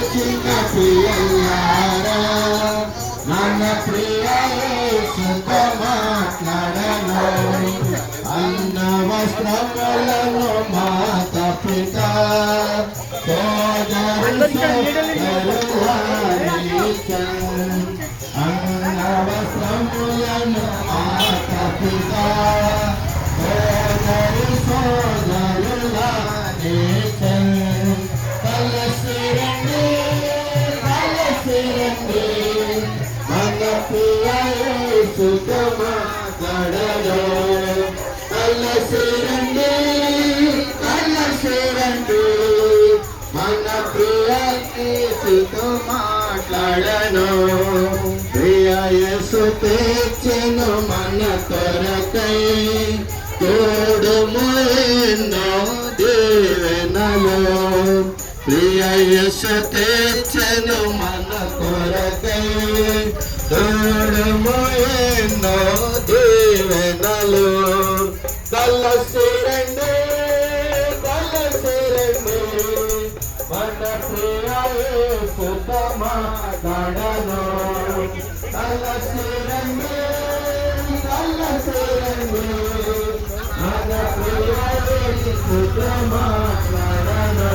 చిన్న పిల్లలారా మన ప్రియ యేసుతో మాట్లాడను అన్న వస్త్రములను మాత పిత అన్న వస్త్రములను మాత పిత మన ప్రియ యేసుతో మాట్లాడను కలసిరండి మన ప్రియ యేసుతో మాట్లాడను ప్రియ యేసు తెచ్చెను మన కొరకై తోడుము ఎన్నో దీవెనలు ప్రియ యేసు తెచ్చెను మన కొరకై తోడుము ఎన్నో దీవెనలు కలసిరండి మన ప్రియ యేసుతో మాట్లాడను కలసిరండి మన ప్రియ యేసుతో మాట్లాడను